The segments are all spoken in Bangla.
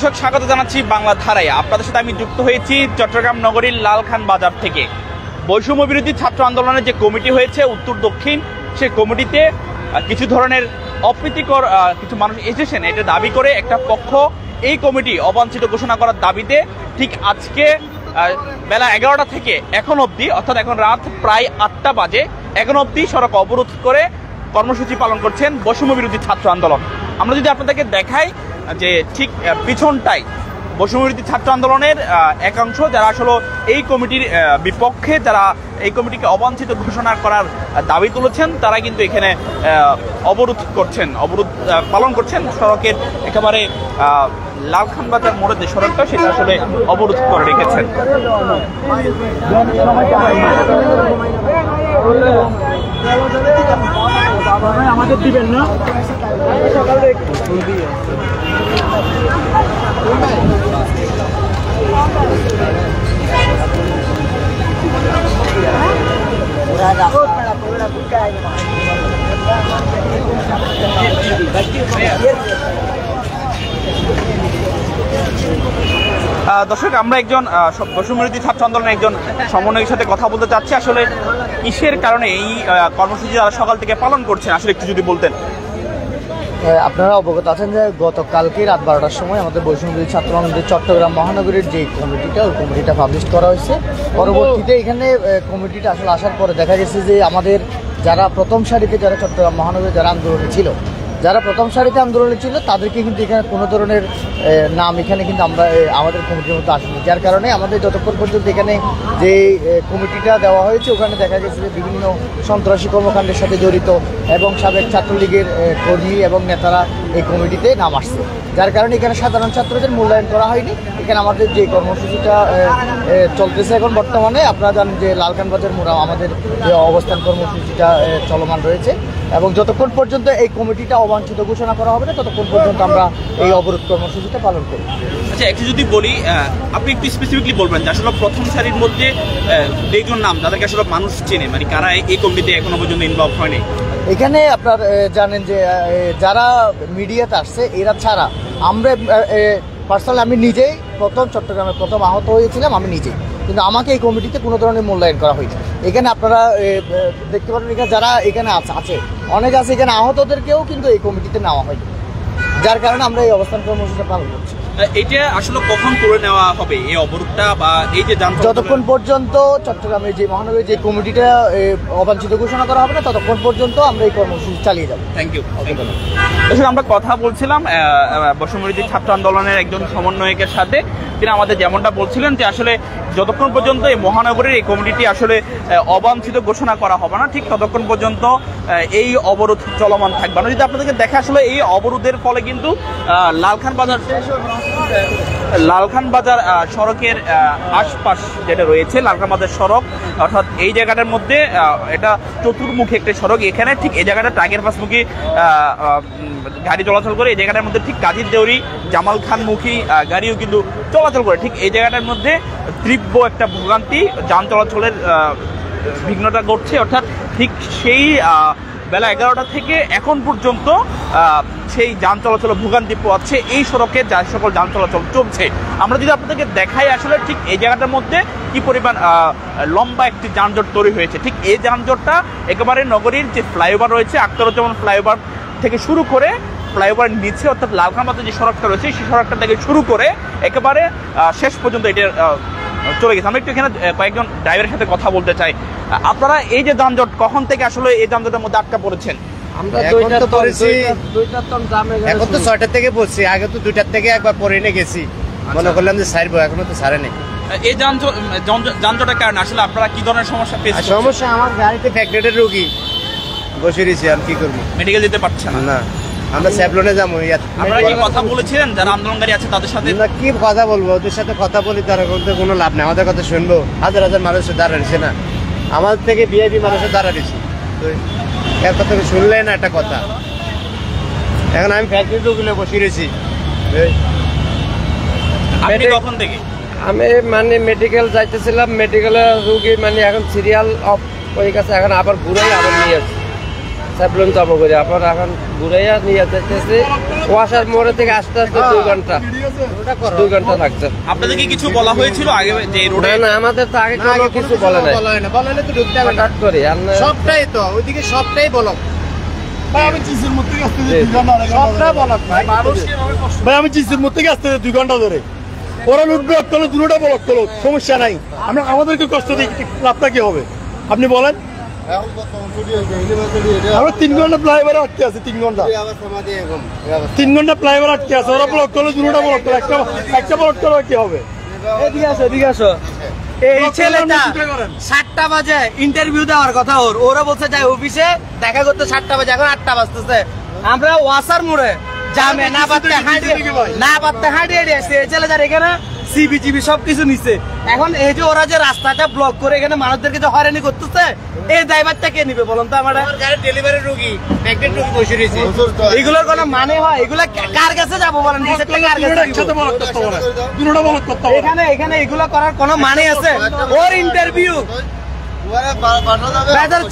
দর্শক স্বাগত জানাচ্ছি বাংলা ধারায়। আপনাদের সাথে আমি যুক্ত হয়েছি চট্টগ্রাম নগরীর লালখান বাজার থেকে। বৈষম্য বিরোধী ছাত্র আন্দোলনের যে কমিটি হয়েছে উত্তর দক্ষিণ, সেই কমিটিতে কিছু ধরনের অপ্রীতিকর কিছু মানুষ এসেছেন। এটা দাবি করে একটা পক্ষ এই কমিটি অবাঞ্ছিত ঘোষণা করার দাবিতে ঠিক আজকে বেলা 11টা থেকে এখন অবধি, অর্থাৎ এখন রাত প্রায় 8টা বাজে, এখন অবধি সড়ক অবরোধ করে কর্মসূচি পালন করছেন বৈষম্য বিরোধী ছাত্র আন্দোলন। আমরা যদি আপনাদেরকে দেখাই যে ঠিক পিছনটাই বৈষম্য বিরোধী ছাত্র আন্দোলনের একাংশ যারা আসলে এই কমিটির বিপক্ষে, যারা এই কমিটিকে অবাঞ্ছিত ঘোষণা করার দাবি তুলেছেন, তারা কিন্তু এখানে অবরোধ পালন করছেন। সড়কের একেবারে লালখান বাজার মোড়ের যে সড়কটা, সেটা আসলে অবরোধ করে রেখেছেন। আমাদের দিবেন না দর্শক, আমরা একজন বৈষম্য বিরোধী ছাত্র আন্দোলনের একজন সমন্বয়ের সাথে কথা বলতে চাচ্ছি। আসলে কিসের কারণে এই কর্মসূচি যারা সকাল থেকে পালন করছেন, আসলে একটু যদি বলতেন। আপনারা অবগত আছেন যে গতকালকে রাত 12টার সময় আমাদের বৈষম্য বিরোধী ছাত্র আন্দোলনের চট্টগ্রাম মহানগরীর যে কমিটিটা পাবলিশ করা হয়েছে। পরবর্তীতে এখানে কমিটিটা আসলে আসার পরে দেখা গেছে যে আমাদের যারা প্রথম সারিতে, যারা চট্টগ্রাম মহানগরী যারা আন্দোলনে ছিল, যারা প্রথম সারিতে আন্দোলনে ছিল, তাদেরকে কিন্তু এখানে কোনো ধরনের নাম এখানে কিন্তু আমরা আমাদের কমিটির মধ্যে আসেনি। যার কারণে আমাদের যতক্ষণ পর্যন্ত এখানে যে কমিটিটা দেওয়া হয়েছে, ওখানে দেখা গেছে যে বিভিন্ন সন্ত্রাসী কর্মকাণ্ডের সাথে জড়িত এবং সাবেক ছাত্রলীগের কর্মী এবং নেতারা এই কমিটিতে নাম আসছে। যার কারণে এখানে সাধারণ ছাত্রদের মূল্যায়ন করা হয়নি। এখানে আমাদের যে কর্মসূচিটা চলতেছে এখন বর্তমানে, আপনারা জানেন যে লালখান বাজার মোড় আমাদের যে অবস্থান কর্মসূচিটা চলমান রয়েছে, এবং যতক্ষণ পর্যন্ত এই কমিটিটা অবাঞ্ছিত ঘোষণা করা হবে না, ততক্ষণ পর্যন্ত আমরা এই অবরোধ কর্মসূচিটা পালন করি। আচ্ছা, একটু যদি বলি, আপনি একটু স্পেসিফিকলি বলবেন যে আসলে প্রথম সারির মধ্যে দুইজন নাম যাদেরকে আসলে মানুষ চেনে, মানে কারা এই কমিটিতে এখনো পর্যন্ত ইনভলভ হয়নি। এখানে আপনার জানেন যে যারা মিডিয়াতে আসছে এরা ছাড়া আমরা পার্সোনালি আমি নিজেই চট্টগ্রামের প্রথম আহত হয়েছিলাম, আমি নিজেই, কিন্তু আমাকে এই কমিটিতে কোনো ধরনের মূল্যায়ন করা হয়েছে। এখানে আপনারা দেখতে পারেন এখানে যারা এখানে আছে অনেক আছে, এখানে আহতদেরকেও কিন্তু এই কমিটিতে নেওয়া হয়নি। যার কারণে আমরা এই অবস্থান কর্মসূচিটা পালন করছি। এটা আসলে কখন করে নেওয়া হবে এই অবরোধটা, বা এই যে যতক্ষণ পর্যন্ত চট্টগ্রামের যে মহানগরীর যে কমিটিটা অবাঞ্ছিত ঘোষণা করা হবে না, ততক্ষণ পর্যন্ত আমরা এই কর্মসূচি চালিয়ে যাব। Thank you. আমরা কথা বলছিলাম বৈষম্য বিরোধী ছাত্র আন্দোলনের একজন সমন্বয়কের সাথে। তিনি আমাদের যেমনটা বলছিলেন যে আসলে যতক্ষণ পর্যন্ত এই মহানগরীর এই কমিটিটি আসলে অবাঞ্ছিত ঘোষণা করা হবে না, ঠিক ততক্ষণ পর্যন্ত এই অবরোধ চলমান থাকবে না। যদি আপনাদেরকে দেখা, আসলে এই অবরোধের ফলে কিন্তু লালখান বাজার সড়কের আশপাশ যেটা রয়েছে, লালখান বাজার সড়ক, অর্থাৎ এই জায়গাটার মধ্যে এটা চতুর্মুখী একটা সড়ক। এখানে ঠিক এই জায়গাটা ট্রাকের পাশমুখী গাড়ি চলাচল করে। এই জায়গাটার মধ্যে ঠিক কাজীর দেউরি, জামাল খানমুখী গাড়িও কিন্তু চলাচল করে। ঠিক এই জায়গাটার মধ্যে তীব্র একটা ভোগান্তি, যান চলাচলের বিঘ্নতা ঘটছে। অর্থাৎ ঠিক সেই বেলা 11টা থেকে এখন পর্যন্ত সেই যান চলাচল ভোগান্তি পোয়াচ্ছে এই সড়কে যা সকল যান চলাচল চলছে। আমরা যদি আপনাদেরকে দেখাই, আসলে ঠিক এই জায়গাটার মধ্যে কি পরিমাণ লম্বা একটি যানজট তৈরি হয়েছে। ঠিক এই যানজটটা একেবারে নগরীর যে ফ্লাইওভার রয়েছে, আখতারুজ্জামান ফ্লাইওভার থেকে শুরু করে ফ্লাইওভার নিচে, অর্থাৎ লালখান বাজার যে সড়কটা রয়েছে, সেই সড়কটা থেকে শুরু করে একেবারে শেষ পর্যন্ত এটা চলে গেছে। আমরা একটু এখানে কয়েকজন ড্রাইভারের সাথে কথা বলতে চাই। আপনারা এই যে যানজট, কখন থেকে আসলে এই যানজটের মধ্যে আটকা পড়েছেন? আমরা এখন তো 6টার থেকে বলছি, আগে তো 2টার থেকে একবার পরে এনে গেছি, মনে করলাম যে সারবো, এখনো তো সারে নেই। এই যানজটের কারণে আসলে আপনারা কি ধরনের সমস্যা পেয়েছেন? সমস্যা, আমার গাড়িতে ফ্যাক্টরের রোগী বসে রয়েছি, আর কি করবো, মেডিকেল যেতে পারছেন না। আমরা স্যাবলনে যাবো। আপনারা কি কথা বলেছিলেন যারা আন্দোলনকারী আছে তাদের সাথে? না, কি কথা বলবো, ওদের সাথে কথা বলি তারা বলতে কোনো লাভ নেই। আমাদের কথা শুনবো, হাজার হাজার মানুষের দাঁড়াচ্ছে না, আমাদের থেকে ভিআইপি মানুষের দাঁড়াচ্ছে, এর কথা শুনলে না একটা কথা। এখন আমি ফ্যাক্টরি ঢুকলে বসে রয়েছি। কখন থেকে? আমি মানে মেডিকেল যাইতেছিলাম, মেডিকেলের রুগী মানে এখন সিরিয়াল অফ হয়ে গেছে, এখন আবার ঘুরে আবার নিয়ে আসছি স্যাবলন যাবো করে। আবার এখন ঘুরাইয়া নিয়ে যেতেছে ওয়াসার মোড়ে থেকে আসতে আসতে 2 ঘন্টা 2 ঘন্টা লাগছে। আপনাদেরকে কিছু বলা হয়েছিল আগে যে এই রোডে? না আমাদের তো আগে কোনো কিছু বলে নাই, বলে তো ঢুকতে হবে হঠাৎ করে সবটাই তো ওইদিকে সবটাই বলক ভাই আমি চিজের মধ্যে আসতে 2 ঘন্টা সবটা বলক ভাই ভাই আমি চিজের মধ্যে আসতে 2 ঘন্টা ধরে ওরা লুট ব্লক করলো, দুটোটা ব্লক করলো, সমস্যা নাই। আমরা আমাদেরকে কষ্ট দিই, লাভটা কি হবে আপনি বলেন? আমরা 3 ঘন্টা ফ্লাইওভারে আটকে আছে, 3 ঘন্টা 3 ঘন্টা ফ্লাইওভার আটকে আছে। ওরা ব্লক করলো, দুটোটা ব্লক করলো, একটা ব্লক করলে কি হবে? এদিকে আসো। এই ছেলেটা 7টা বাজে ইন্টারভিউ দেওয়ার কথা, ওরা বলছে যাই অফিসে দেখা করতে 7টা বাজে, এখন 8টা বাজতেছে। আমরা ওয়াসার মোড়ে জামে না পারতে হাঁটিয়ে আসছে। এই ছেলেটার এখানে সিবিজিবি সবকিছু নিচ্ছে। এখন এই যে ওরা যে রাস্তাটা ব্লক করে এখানে মানুষদেরকে যে হয়রানি করতেছে, এই ড্রাইভারটা কে নিবে বলুন তো? আমার ডেলিভারি রোগী প্রেগনেন্ট রোগী বসে রয়েছে, এগুলোর কোনো মানে হয়? এগুলা কার কাছে যাবো বলেন? এখানে এগুলো করার কোনো মানে আছে? ওর ইন্টারভিউ,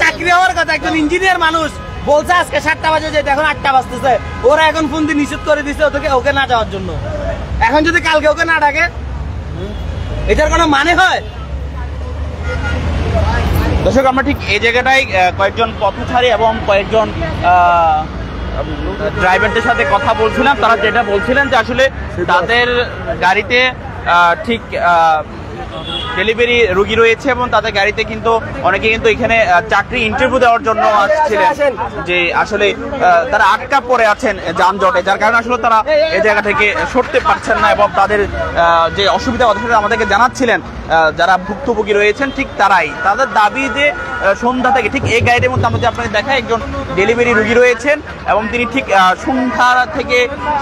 চাকরি হওয়ার কথা, একজন ইঞ্জিনিয়ার মানুষ বলছে আজকে 7টা বাজে যেতে, এখন 8টা বাজতেছে। ওরা এখন ফোন দিয়ে নিষেধ করে দিচ্ছে ওকে না যাওয়ার জন্য। এখন যদি কালকে ওকে না ডাকে, এটার কোনো মানে হয়? দর্শক, আমরা ঠিক এই জায়গাটায় কয়েকজন পথচারী এবং কয়েকজন ড্রাইভারদের সাথে কথা বলছিলাম। তারা যেটা বলছিলেন যে আসলে তাদের গাড়িতে ঠিক ডেলিভারি রোগী রয়েছে এবং তাদের গাড়িতে কিন্তু অনেকে কিন্তু এখানে চাকরি ইন্টারভিউ দেওয়ার জন্য আসছিলেন, যে আসলে তারা আটকা পড়ে আছেন যানজটে, যার কারণে আসলে তারা এই জায়গা থেকে সরতে পারছেন না এবং তাদের যে অসুবিধা আমাদেরকে জানাচ্ছিলেন যারা ভুক্তভোগী রয়েছেন, ঠিক তারাই তাদের দাবি যে সন্ধ্যা থেকে ঠিক এই গাড়ির মধ্যে আমরা যে আপনাদের দেখাই একজন ডেলিভারি রোগী রয়েছেন এবং তিনি ঠিক সন্ধ্যা থেকে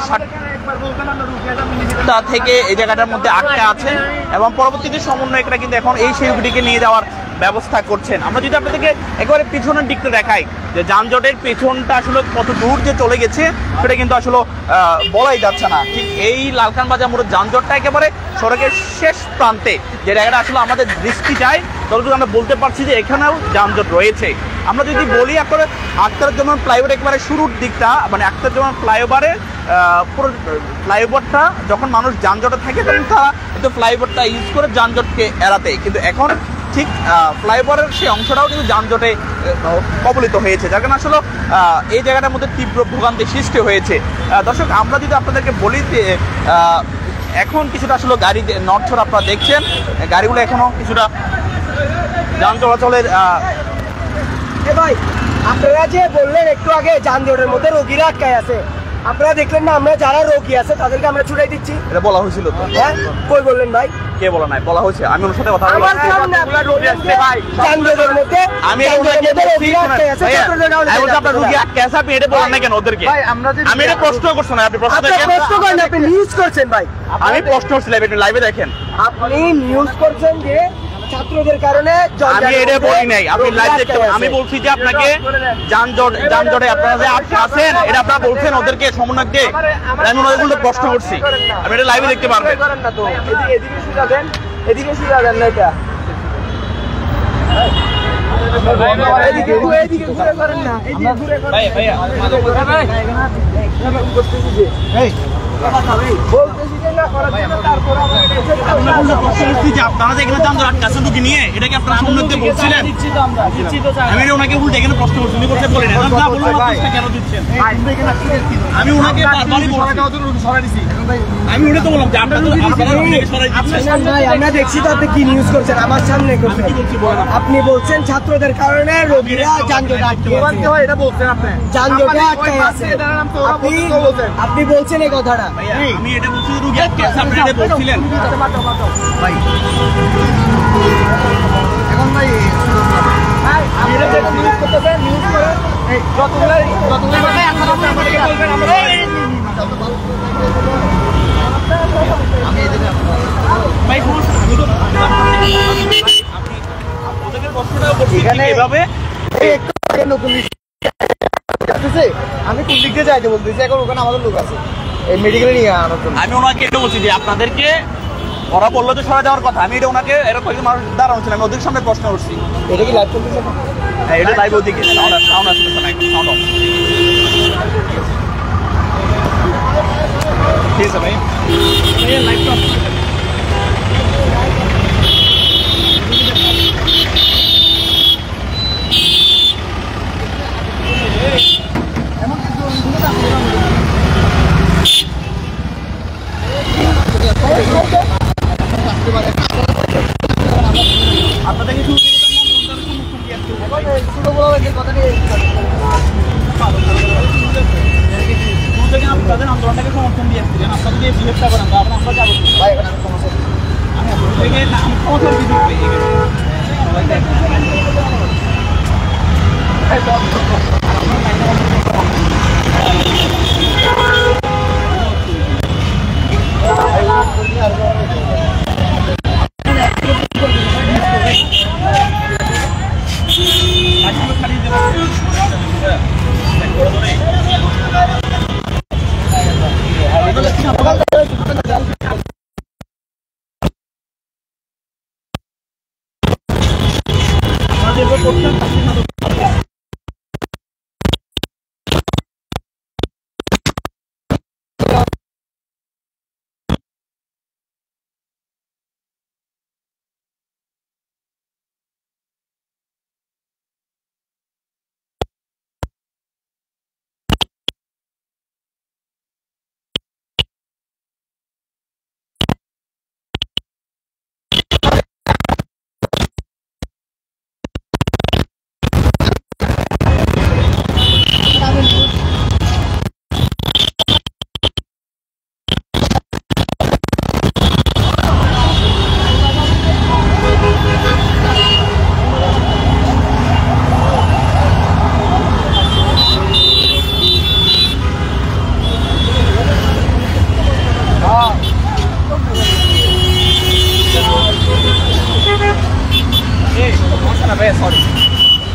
7টা থেকে এই জায়গাটার মধ্যে আটকে আছেন এবং পরবর্তীতে সমন্বয়করা কিন্তু এখন এই সেই রোগীটিকে নিয়ে যাওয়ার ব্যবস্থা করছেন। আমরা যদি আপনাদেরকে একেবারে পিছনের দিকটা দেখাই যে যানজটের পেছনটা আসলে কত দূর যে চলে গেছে সেটা কিন্তু আসলে বলাই যাচ্ছে না। ঠিক এই লালখান বাজার মোড়ের যানজটটা একেবারে সড়কের শেষ প্রান্তে, যে জায়গাটা আসলে আমাদের দৃষ্টি চায়, ততটুকু আমরা বলতে পারছি যে এখানেও যানজট রয়েছে। আমরা যদি বলি আপনার আখতারুজ্জামান ফ্লাইওভার একেবারে শুরুর দিকটা, মানে আখতারুজ্জামান ফ্লাইওভারের পুরো ফ্লাইওভারটা যখন মানুষ যানজটে থাকে তখন তারা কিন্তু ফ্লাইওভারটা ইউজ করে যানজটকে এড়াতে, কিন্তু এখন ঠিক ফ্লাইওভারের সেই অংশটাও কিন্তু যানজটে কবলিত হয়েছে, যার কারণে আসলে এই জায়গাটার মধ্যে তীব্র ভোগান্তি সৃষ্টি হয়েছে। দর্শক, আমরা যদি আপনাদেরকে বলি যে এখন কিছুটা আসলে গাড়ি নড়ছড় আপনারা দেখছেন, গাড়িগুলো এখনো কিছুটা যান চলাচলের ভাই আপনারা যে বললেন একটু আগে যানজটের মধ্যে রোগীরা আটকায় আছে, আপনারা দেখলেন না আমরা যারা রোগী আছে তাদেরকে আমরা ছুটাই দিচ্ছি? এটা বলা হয়েছিল তো? হ্যাঁ, কই বললেন ভাই? কে বলা নাই? বলা হয়েছে। আমি ওর সাথে কথা বলছি। যানজটের মধ্যে আমি ওনাকে বলছি আপনার রোগী আটকে আছে, আপনি এটা বলেন না কেন ওদেরকে? আমি এটা প্রশ্ন করছি না, আপনি প্রশ্ন দেখেন। প্রশ্ন করেন, আপনি নিউজ করছেন ভাই। আমি প্রশ্ন করছিলাম, আপনি লাইভে দেখেন। আপনি নিউজ করছেন যে ছাত্রদের কারণে আমি এটা বলি নাই, আপনি লাইভ দেখতে পারেন। আমি বলছি যে আপনাকে যানজটে আপনারা যে আটকে আছেন এটা আপনারা বলছেন ওদেরকে, সমন্বয়ককে। আমি ওনাদের প্রশ্ন করছি, আপনি এটা লাইভে দেখতে পারবেন। এদিকে সুবিধা দেন না, এটা এদিকে ঘুরে করেন না, আপনারা যে এখানে যানজট আটকাছেন রুগী নিয়ে, এটা কি আপনারা সমন্বয়ককে বলছিলেন? আমি ওনাকে উল্টে এখানে প্রশ্ন করছি, উনি বলতে বলেন না, বলুন কেন দিচ্ছেন? আমি ওনাকে বারবারই বলছি, আমি উনি তো বললাম যে আপনারা আমরা দেখছি তো আপনি কি নিউজ করছেন আমার সামনে করছেন। আপনি বলছেন ছাত্রদের কারণে রোগীরা যানজটে আটকে আছে, এটা বলছেন আপনি যানজটে আটকে আছে, আপনি বলছেন এই কথাটা? আমি এটা বলছি রোগী আটকে আছে, আপনি এটা বলছিলেন। ভাই এখন ভাই আমি এটা নিউজ করতেছেন, নিউজ করেন, যতগুলো আমাদেরকে বলবেন আমরা আমি কোন দিক দিয়ে যাইতে বলতেছি, এখন ওখানে আমাদের লোক আছে এই মেডিকেলে নিয়ে আনার জন্য। আমি ওনাকে এটা বলছি যে আপনাদেরকে ওরা বললো যে সরে যাওয়ার কথা, আমি এটা ওনাকে এরকম কয়েকজন মানুষ দাঁড়ানো ছিলাম, আমি ওদের সামনে প্রশ্ন করছি। এটা কি লাইভ চলতেছে? হ্যাঁ, এটা লাইভ ওদিকে সাউন্ড আসতেছে না, সাউন্ড অফ। ঠিক আছে ভাই আপনাদের কিছু তাদের আন্দোলনটাকে সমর্থন দিয়ে এসেছিলেন আপনাদের যে বিহেভটা করেন আমরা যাবো আমি ক্ষমতার বিরুদ্ধে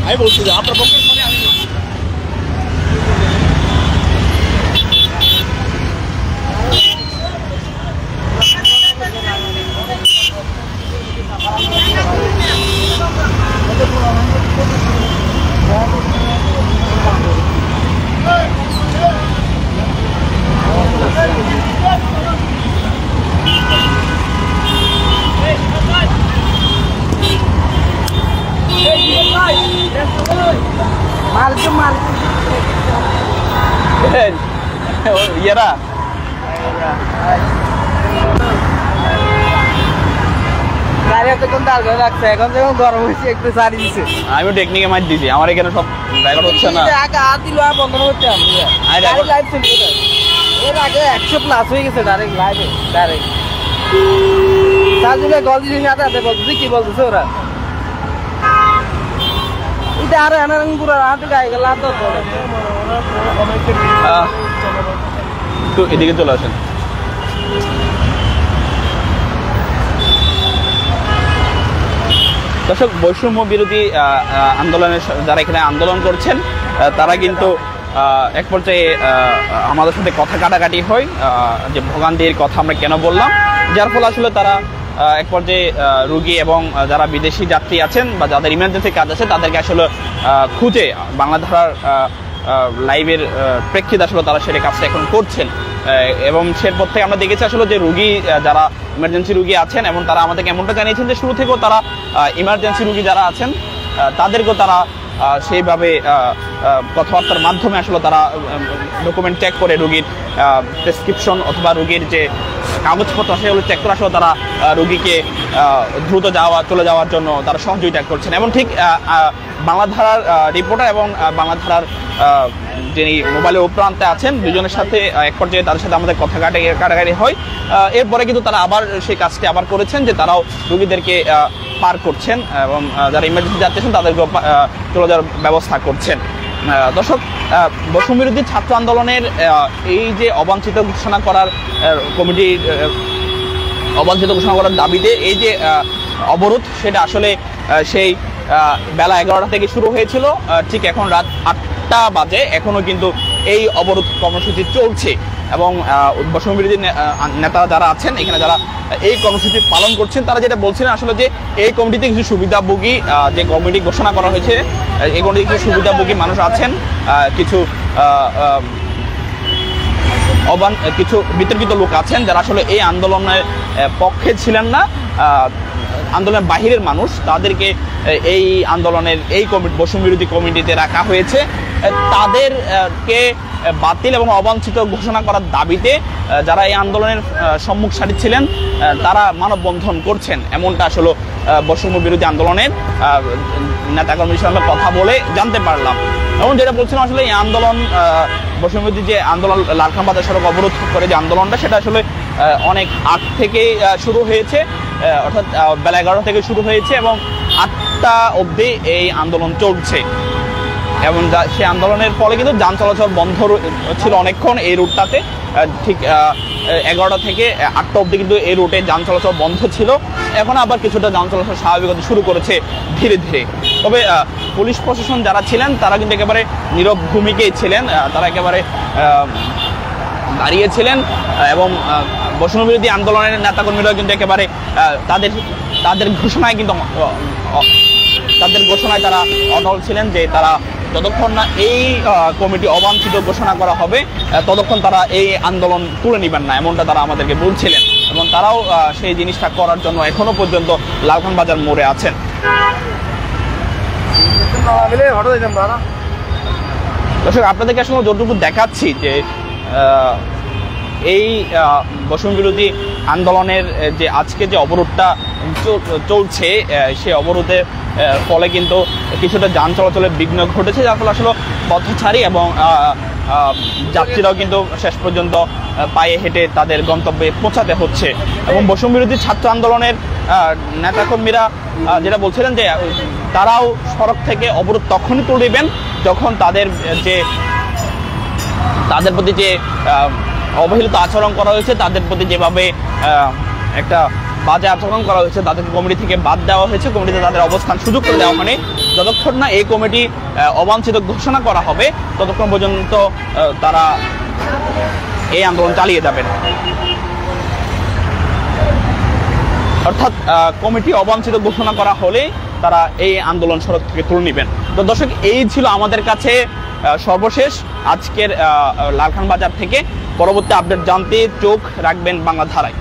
আমি বলছি যে আপনার পক্ষে ইয়েরা আমি টেকনিকে মার দিছি আমার এখানে সব রেকর্ড হচ্ছে না এর আগে 100 প্লাস হয়ে গেছে ডাইরেক্ট লাইভে ডাইরেক্ট সাজুলে গল দিছে সাথে সাথে বলতেছে কি বলতেছে ওরা এটা আর আনারং পুরো রাত গায়ে গেল তো তো এদিকে চলে আসেন দর্শক বৈষম্য বিরোধী আন্দোলনের যারা এখানে আন্দোলন করছেন তারা কিন্তু এক পর্যায়ে আমাদের সাথে কথা কাটাকাটি হয় যে ভোগান্তির কথা আমরা কেন বললাম যার ফলে আসলে তারা এক পর্যায়ে রোগী এবং যারা বিদেশি যাত্রী আছেন বা যাদের ইমার্জেন্সি কাজ আছে তাদেরকে আসলে খুঁজে বাংলাধারার লাইভের প্রেক্ষিতে আসলে তারা সেটা কাজটা এখন করছেন এবং সেরপর থেকে আমরা দেখেছি আসলে যে রোগী যারা ইমার্জেন্সি রোগী আছেন এবং তারা আমাদেরকে এমনটা জানিয়েছেন যে শুরু থেকেও তারা ইমার্জেন্সি রোগী যারা আছেন তাদেরকেও তারা সেইভাবে কথাবার্তার মাধ্যমে আসলে তারা ডকুমেন্ট চেক করে রোগীর প্রেসক্রিপশন অথবা রোগীর যে কাগজপত্র সেগুলো চেক করে আসলে তারা রোগীকে দ্রুত চলে যাওয়ার জন্য তারা সহযোগিতা করছেন এবং ঠিক বাংলাধারার রিপোর্টার এবং বাংলাধারার যিনি মোবাইলের উপরান্তে আছেন দুজনের সাথে এক পর্যায়ে তাদের সাথে আমাদের কথা কাটাকাটি হয় এরপরে কিন্তু তারা আবার সেই কাজটি আবার করেছেন যে তারাও রোগীদেরকে পার করছেন এবং যারা ইমার্জেন্সি যাচ্ছেন তাদেরকেও চলে যাওয়ার ব্যবস্থা করছেন দর্শক বৈষম্য বিরোধী ছাত্র আন্দোলনের এই যে অবাঞ্ছিত ঘোষণা করার কমিটির অবাঞ্ছিত ঘোষণা করার দাবিতে এই যে অবরোধ সেটা আসলে সেই বেলা 11টা থেকে শুরু হয়েছিল ঠিক এখন রাত 8টা বাজে এখনো কিন্তু এই অবরোধ কর্মসূচি চলছে এবং বৈষম্য বিরোধী নেতারা যারা আছেন এখানে যারা এই কর্মসূচি পালন করছেন তারা যেটা বলছিলেন আসলে যে এই কমিটিতে কিছু সুবিধাভোগী যে কমিটি ঘোষণা করা হয়েছে এই কমিটিতে কিছু সুবিধাভোগী মানুষ আছেন, কিছু কিছু বিতর্কিত লোক আছেন যারা আসলে এই আন্দোলনের পক্ষে ছিলেন না, আন্দোলনের বাহিরের মানুষ, তাদেরকে এই আন্দোলনের এই বৈষম্য বিরোধী কমিটিতে রাখা হয়েছে। তাদেরকে বাতিল এবং অবাঞ্ছিত ঘোষণা করার দাবিতে যারা এই আন্দোলনের সম্মুখ সারি ছিলেন তারা মানববন্ধন করছেন, এমনটা আসলে বৈষম্য বিরোধী আন্দোলনের নেতাকর্মীর সঙ্গে কথা বলে জানতে পারলাম। এবং যেটা বলছিলাম আসলে এই আন্দোলন বৈষম্য বিরোধী যে আন্দোলন লালখান বাজার সড়ক অবরোধ করে যে আন্দোলনটা সেটা আসলে অনেক আগ থেকেই শুরু হয়েছে, অর্থাৎ বেলা 11টা থেকে শুরু হয়েছে এবং 8টা অবধি এই আন্দোলন চলছে এবং সেই আন্দোলনের ফলে কিন্তু যান চলাচল বন্ধ ছিল অনেকক্ষণ এই রুটটাতে। ঠিক 11টা থেকে 8টা অবধি কিন্তু এই রুটে যান চলাচল বন্ধ ছিল, এখন আবার কিছুটা যান চলাচল স্বাভাবিক হতে শুরু করেছে ধীরে ধীরে। তবে পুলিশ প্রশাসন যারা ছিলেন তারা কিন্তু একেবারে নীরব ভূমিকায় ছিলেন, তারা একেবারে দাঁড়িয়েছিলেন এবং বৈষম্য বিরোধী আন্দোলনের নেতাকর্মীরাও কিন্তু একেবারে তাদের ঘোষণায় কিন্তু তাদের ঘোষণায় তারা অটল ছিলেন যে তারা যতক্ষণ না এই কমিটি অবাঞ্ছিত ঘোষণা করা হবে ততক্ষণ তারা এই আন্দোলন তুলে নেবেন না, এমনটা তারা আমাদেরকে বলছিলেন এবং তারাও সেই জিনিসটা করার জন্য এখনো পর্যন্ত লালখান বাজার মোড়ে আছেন। দর্শক আপনাদেরকে আসলে যতটুকু দেখাচ্ছি যে এই বৈষম্য বিরোধী আন্দোলনের যে আজকে যে অবরোধটা চলছে সেই অবরোধের ফলে কিন্তু কিছুটা যান চলাচলের বিঘ্ন ঘটেছে, যার ফলে আসলে পথচারী এবং যাত্রীরাও কিন্তু শেষ পর্যন্ত পায়ে হেঁটে তাদের গন্তব্যে পৌঁছাতে হচ্ছে। এবং বৈষম্য বিরোধী ছাত্র আন্দোলনের নেতাকর্মীরা যেটা বলছিলেন যে তারাও সড়ক থেকে অবরোধ তখনই তুলবেন যখন তাদের প্রতি যে অবহেলিত আচরণ করা হয়েছে, তাদের প্রতি যেভাবে একটা বাজে আচরণ করা হয়েছে, তাদেরকে কমিটি থেকে বাদ দেওয়া হয়েছে, কমিটিতে তাদের অবস্থান সুযোগ করে দেওয়া হয়নি, যতক্ষণ না এই কমিটি অবাঞ্ছিত ঘোষণা করা হবে ততক্ষণ পর্যন্ত তারা এই আন্দোলন চালিয়ে যাবেন। অর্থাৎ কমিটি অবাঞ্ছিত ঘোষণা করা হলে তারা এই আন্দোলন সড়ক থেকে তুলে নেবেন। তো দর্শক এই ছিল আমাদের কাছে সর্বশেষ আজকের লালখান বাজার থেকে। পরবর্তী আপডেট জানতে চোখ রাখবেন বাংলা ধারায়।